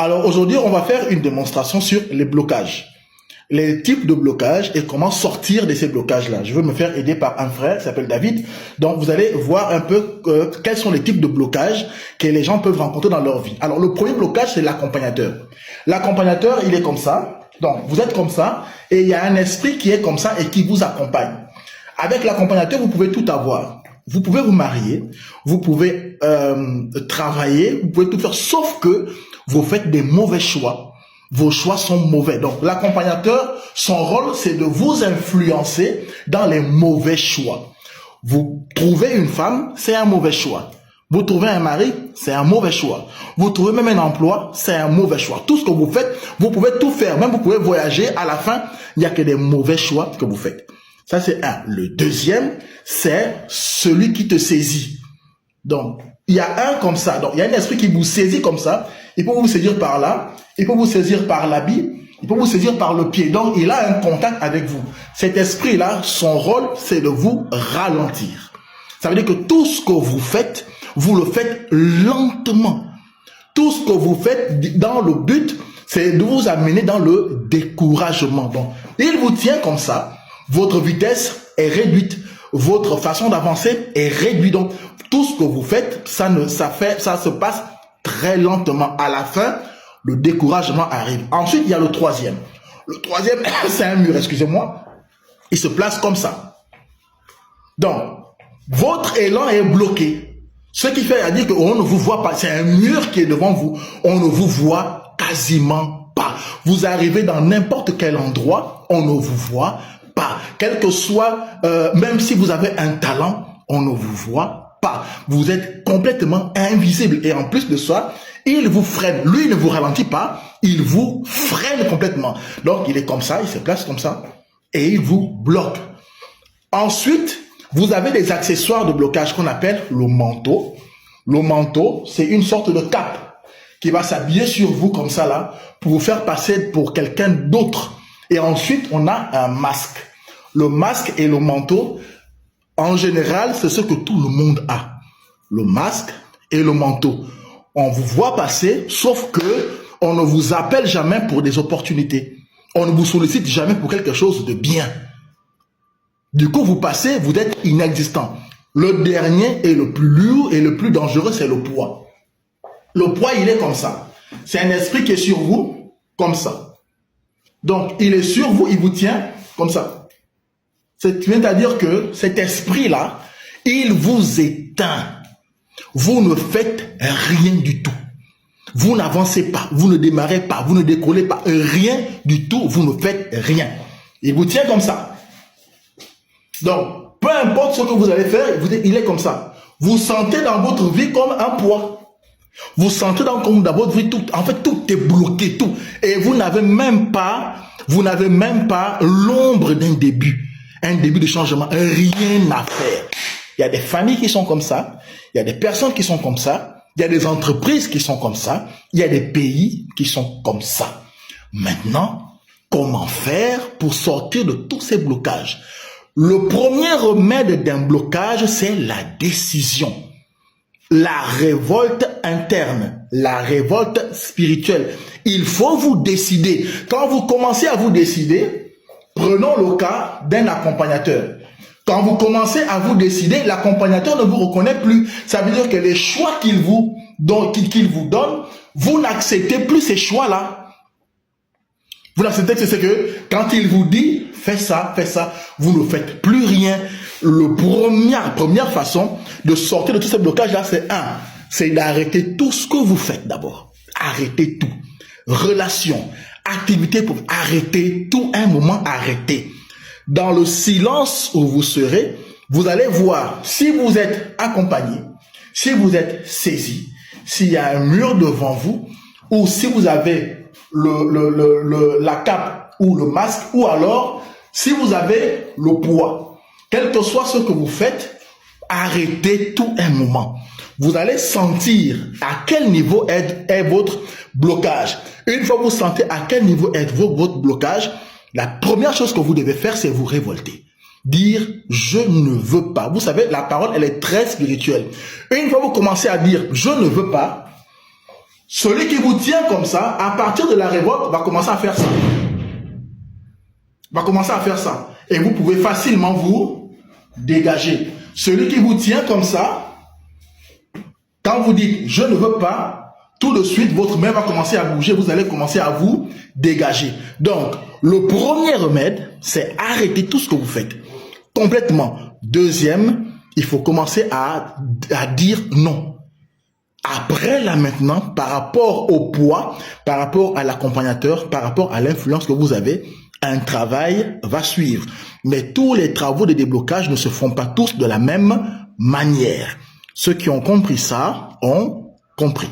Alors aujourd'hui, on va faire une démonstration sur les blocages. Les types de blocages et comment sortir de ces blocages-là. Je veux me faire aider par un frère qui s'appelle David. Donc vous allez voir un peu quels sont les types de blocages que les gens peuvent rencontrer dans leur vie. Alors le premier blocage, c'est l'accompagnateur. L'accompagnateur, il est comme ça. Donc vous êtes comme ça et il y a un esprit qui est comme ça et qui vous accompagne. Avec l'accompagnateur, vous pouvez tout avoir. Vous pouvez vous marier, vous pouvez travailler, vous pouvez tout faire, sauf que vous faites des mauvais choix. Vos choix sont mauvais. Donc, l'accompagnateur, son rôle, c'est de vous influencer dans les mauvais choix. Vous trouvez une femme, c'est un mauvais choix. Vous trouvez un mari, c'est un mauvais choix. Vous trouvez même un emploi, c'est un mauvais choix. Tout ce que vous faites, vous pouvez tout faire. Même vous pouvez voyager. À la fin, il n'y a que des mauvais choix que vous faites. Ça, c'est un. Le deuxième, c'est celui qui te saisit. Donc, il y a un comme ça. Donc, il y a un esprit qui vous saisit comme ça. Il peut vous saisir par là. Il peut vous saisir par l'habit. Il peut vous saisir par le pied. Donc, il a un contact avec vous. Cet esprit-là, son rôle, c'est de vous ralentir. Ça veut dire que tout ce que vous faites, vous le faites lentement. Tout ce que vous faites dans le but, c'est de vous amener dans le découragement. Donc, il vous tient comme ça. Votre vitesse est réduite. Votre façon d'avancer est réduite. Donc, tout ce que vous faites, ça se passe très lentement. À la fin, le découragement arrive. Ensuite, il y a le troisième. Le troisième, c'est un mur, excusez-moi. Il se place comme ça. Donc, votre élan est bloqué. Ce qui fait à dire qu'on ne vous voit pas. C'est un mur qui est devant vous. On ne vous voit quasiment pas. Vous arrivez dans n'importe quel endroit, on ne vous voit pas. Quel que soit, même si vous avez un talent, on ne vous voit pas. Vous êtes complètement invisible. Et en plus de ça, il vous freine. Lui, il ne vous ralentit pas. Il vous freine complètement. Donc, il est comme ça, il se place comme ça. Et il vous bloque. Ensuite, vous avez des accessoires de blocage qu'on appelle le manteau. Le manteau, c'est une sorte de cape qui va s'habiller sur vous comme ça là, pour vous faire passer pour quelqu'un d'autre. Et ensuite, on a un masque. Le masque et le manteau, en général, c'est ce que tout le monde a. Le masque et le manteau. On vous voit passer, sauf que on ne vous appelle jamais pour des opportunités. On ne vous sollicite jamais pour quelque chose de bien. Du coup, vous passez, vous êtes inexistant. Le dernier et le plus lourd et le plus dangereux, c'est le poids. Le poids, il est comme ça. C'est un esprit qui est sur vous, comme ça. Donc, il est sur vous, il vous tient comme ça. C'est-à-dire que cet esprit-là, il vous éteint. Vous ne faites rien du tout. Vous n'avancez pas, vous ne démarrez pas, vous ne décollez pas. Rien du tout, vous ne faites rien. Il vous tient comme ça. Donc, peu importe ce que vous allez faire, il est comme ça. Vous sentez dans votre vie comme un poids. Vous sentez dans votre vie, en fait, tout est bloqué, tout. Et vous n'avez même pas l'ombre d'un début. Un début de changement, rien à faire. Il y a des familles qui sont comme ça, il y a des personnes qui sont comme ça, il y a des entreprises qui sont comme ça, il y a des pays qui sont comme ça. Maintenant, comment faire pour sortir de tous ces blocages? Le premier remède d'un blocage, c'est la décision. La révolte interne, la révolte spirituelle. Il faut vous décider. Quand vous commencez à vous décider, prenons le cas d'un accompagnateur. Quand vous commencez à vous décider, l'accompagnateur ne vous reconnaît plus. Ça veut dire que les choix qu'il vous donne, vous n'acceptez plus ces choix-là. Vous n'acceptez que c'est que quand il vous dit fais ça, vous ne faites plus rien. La première façon de sortir de tous ces blocages-là, c'est d'arrêter tout ce que vous faites d'abord. Arrêtez tout. Relations, activités pour arrêter tout un moment, arrêter. Dans le silence où vous serez, vous allez voir si vous êtes accompagné, si vous êtes saisi, s'il y a un mur devant vous, ou si vous avez la cape ou le masque, ou alors si vous avez le poids. Quel que soit ce que vous faites, arrêtez tout un moment. Vous allez sentir à quel niveau est votre blocage. Une fois que vous sentez à quel niveau est votre blocage, la première chose que vous devez faire, c'est vous révolter. Dire « je ne veux pas ». Vous savez, la parole, elle est très spirituelle. Une fois que vous commencez à dire « je ne veux pas », Celui qui vous tient comme ça, à partir de la révolte, va commencer à faire ça. Va commencer à faire ça. Et vous pouvez facilement vous dégager. Celui qui vous tient comme ça, quand vous dites « je ne veux pas », tout de suite, votre main va commencer à bouger, vous allez commencer à vous dégager. Donc, le premier remède, c'est arrêter tout ce que vous faites. Complètement. Deuxième, il faut commencer à dire non. Après, là maintenant, par rapport au poids, par rapport à l'accompagnateur, par rapport à l'influence que vous avez, un travail va suivre. Mais tous les travaux de déblocage ne se font pas tous de la même manière. Ceux qui ont compris ça ont compris.